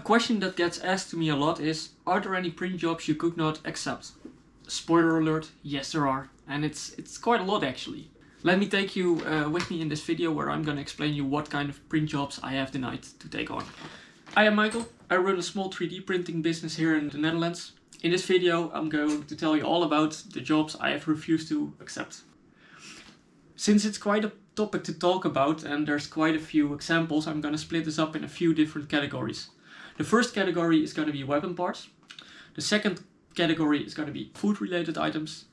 question that gets asked to me a lot is, are there any print jobs you could not accept? Spoiler alert, yes there are, and it's quite a lot actually. Let me take you with me in this video where I'm gonna explain you what kind of print jobs I have denied to take on. I am Michael, I run a small 3D printing business here in the Netherlands. In this video I'm going to tell you all about the jobs I have refused to accept. Since it's quite a topic to talk about and there's quite a few examples, I'm gonna split this up in a few different categories. The first category is gonna be weapon parts. The second category is gonna be food related items.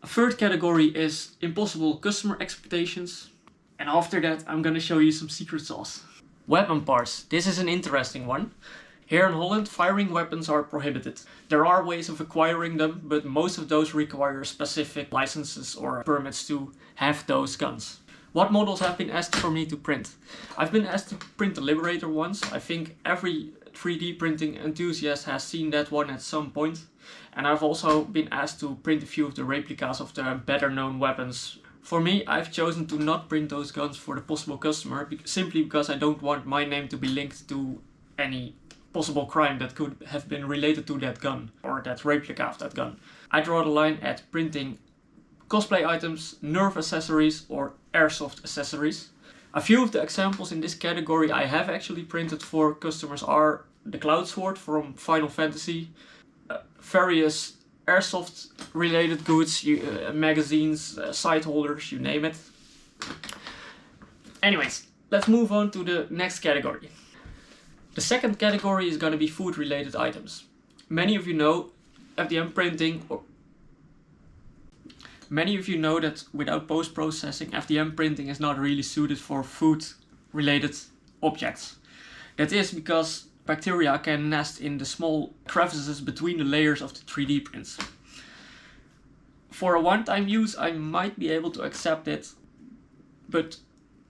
A third category is impossible customer expectations. And after that I'm gonna show you some secret sauce. Weapon parts. This is an interesting one. Here in Holland, firing weapons are prohibited. There are ways of acquiring them, but most of those require specific licenses or permits to have those guns. What models have been asked for me to print? I've been asked to print the Liberator once. I think every 3D printing enthusiast has seen that one at some point. And I've also been asked to print a few of the replicas of the better known weapons. For me, I've chosen to not print those guns for the possible customer, simply because I don't want my name to be linked to any possible crime that could have been related to that gun or that replica of that gun. I draw the line at printing cosplay items, Nerf accessories or airsoft accessories. A few of the examples in this category I have actually printed for customers are the Cloud Sword from Final Fantasy, various airsoft related goods, magazines, side holders, you name it. Anyways, let's move on to the next category. The second category is going to be food related items. Many of you know FDM printing, many of you know that without post-processing, FDM printing is not really suited for food related objects. That is because bacteria can nest in the small crevices between the layers of the 3D prints. For a one-time use I might be able to accept it, but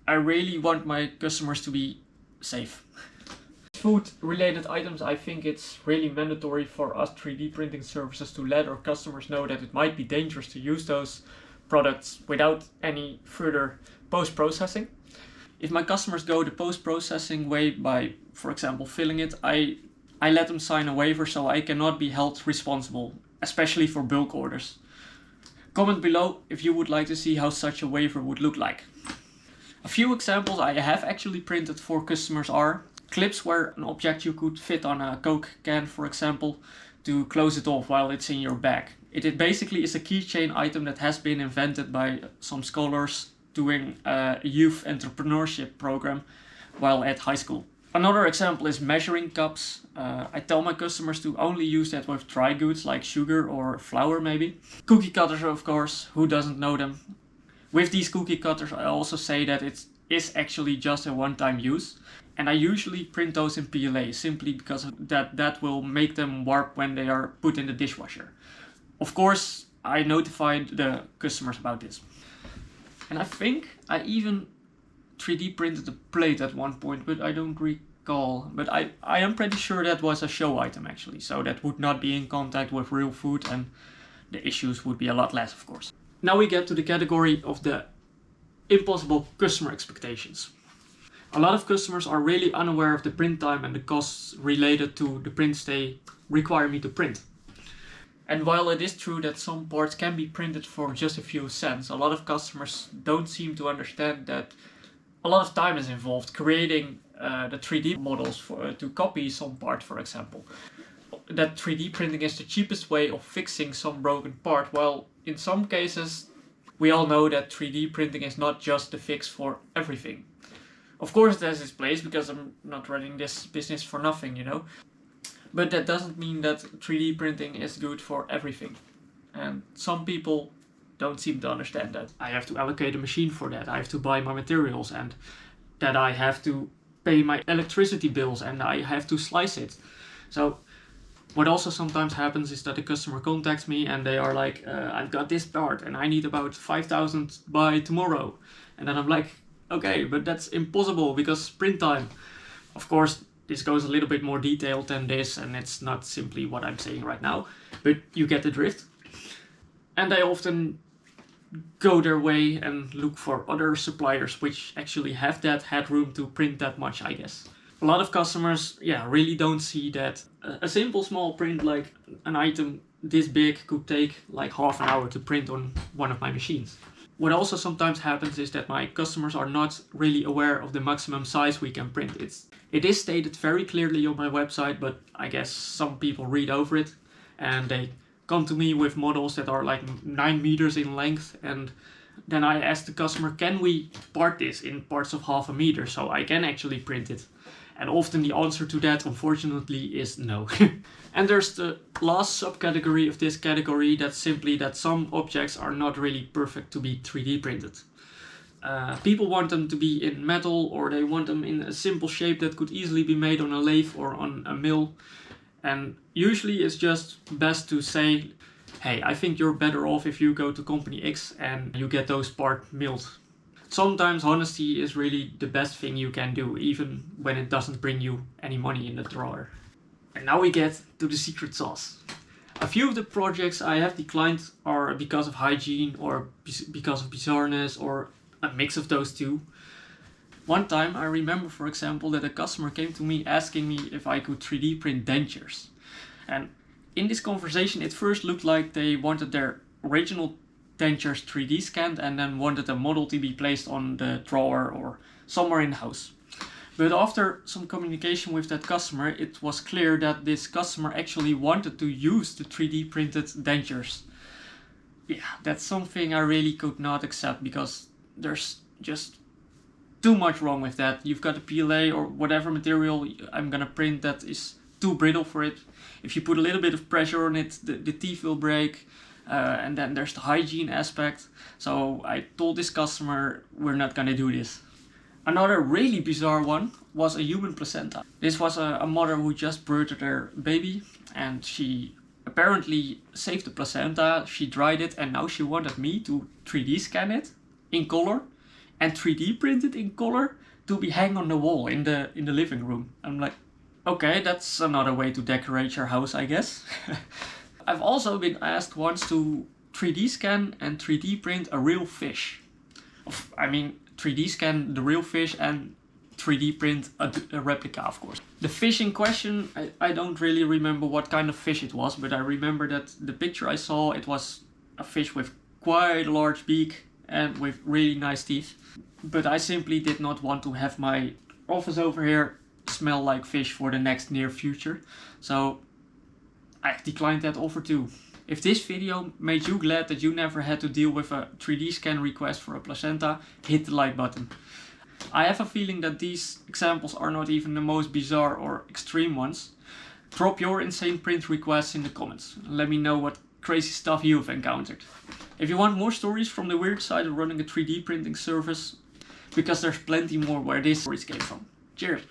I really want my customers to be safe. Food related items, I think it's really mandatory for us 3D printing services to let our customers know that it might be dangerous to use those products without any further post-processing. If my customers go the post-processing way by, for example, filling it, I let them sign a waiver so I cannot be held responsible, especially for bulk orders. Comment below if you would like to see how such a waiver would look like. A few examples I have actually printed for customers are clips where an object you could fit on a Coke can, for example, to close it off while it's in your bag. It basically is a keychain item that has been invented by some scholars doing a youth entrepreneurship program while at high school. Another example is measuring cups. I tell my customers to only use that with dry goods like sugar or flour maybe. Cookie cutters, of course, who doesn't know them? With these cookie cutters I also say that it is actually just a one-time use. And I usually print those in PLA simply because that will make them warp when they are put in the dishwasher. Of course, I notified the customers about this. And I think I even 3D printed a plate at one point, but I don't recall. But I am pretty sure that was a show item actually, so that would not be in contact with real food and the issues would be a lot less, of course. Now we get to the category of the impossible customer expectations. A lot of customers are really unaware of the print time and the costs related to the prints they require me to print. And while it is true that some parts can be printed for just a few cents, a lot of customers don't seem to understand that a lot of time is involved creating the 3D models to copy some part, for example. That 3D printing is the cheapest way of fixing some broken part, while in some cases we all know that 3D printing is not just the fix for everything. Of course it has its place because I'm not running this business for nothing, you know. But that doesn't mean that 3D printing is good for everything. And some people don't seem to understand that. I have to allocate a machine for that, I have to buy my materials, and that I have to pay my electricity bills and I have to slice it. So what also sometimes happens is that the customer contacts me and they are like, I've got this part and I need about 5,000 by tomorrow. And then I'm like, okay, but that's impossible because print time. Of course, this goes a little bit more detailed than this and it's not simply what I'm saying right now, but you get the drift. And they often go their way and look for other suppliers which actually have that headroom to print that much, I guess. A lot of customers, really don't see that a simple small print like an item this big could take like half an hour to print on one of my machines. What also sometimes happens is that my customers are not really aware of the maximum size we can print. It is stated very clearly on my website, but I guess some people read over it and they come to me with models that are like 9 meters in length, and then I ask the customer, can we part this in parts of half a meter so I can actually print it? And often the answer to that, unfortunately, is no. And there's the last subcategory of this category, that's simply that some objects are not really perfect to be 3D printed. People want them to be in metal, or they want them in a simple shape that could easily be made on a lathe or on a mill. And usually it's just best to say, hey, I think you're better off if you go to company X and you get those parts milled. Sometimes honesty is really the best thing you can do, even when it doesn't bring you any money in the drawer. And now we get to the secret sauce. A few of the projects I have declined are because of hygiene or because of bizarreness or a mix of those two. One time I remember, for example, that a customer came to me asking me if I could 3D print dentures. And in this conversation it first looked like they wanted their original dentures 3D scanned and then wanted a model to be placed on the drawer or somewhere in the house. But after some communication with that customer, it was clear that this customer actually wanted to use the 3D printed dentures. Yeah, that's something I really could not accept, because there's just too much wrong with that. You've got a PLA or whatever material I'm gonna print that is too brittle for it. If you put a little bit of pressure on it, the teeth will break. And then there's the hygiene aspect. So I told this customer, we're not gonna do this. Another really bizarre one was a human placenta. This was a mother who just birthed her baby, and she apparently saved the placenta, she dried it, and now she wanted me to 3D scan it in color and 3D print it in color to be hung on the wall in the living room. I'm like, okay, that's another way to decorate your house, I guess. I've also been asked once to 3D scan and 3D print a real fish. 3D scan the real fish and 3D print a replica, of course. The fish in question, I don't really remember what kind of fish it was, but I remember that the picture I saw, it was a fish with quite a large beak and with really nice teeth. But I simply did not want to have my office over here smell like fish for the next near future. So I declined that offer too. If this video made you glad that you never had to deal with a 3D scan request for a placenta, hit the like button. I have a feeling that these examples are not even the most bizarre or extreme ones. Drop your insane print requests in the comments. Let me know what crazy stuff you've encountered. If you want more stories from the weird side of running a 3D printing service, because there's plenty more where these stories came from. Cheers!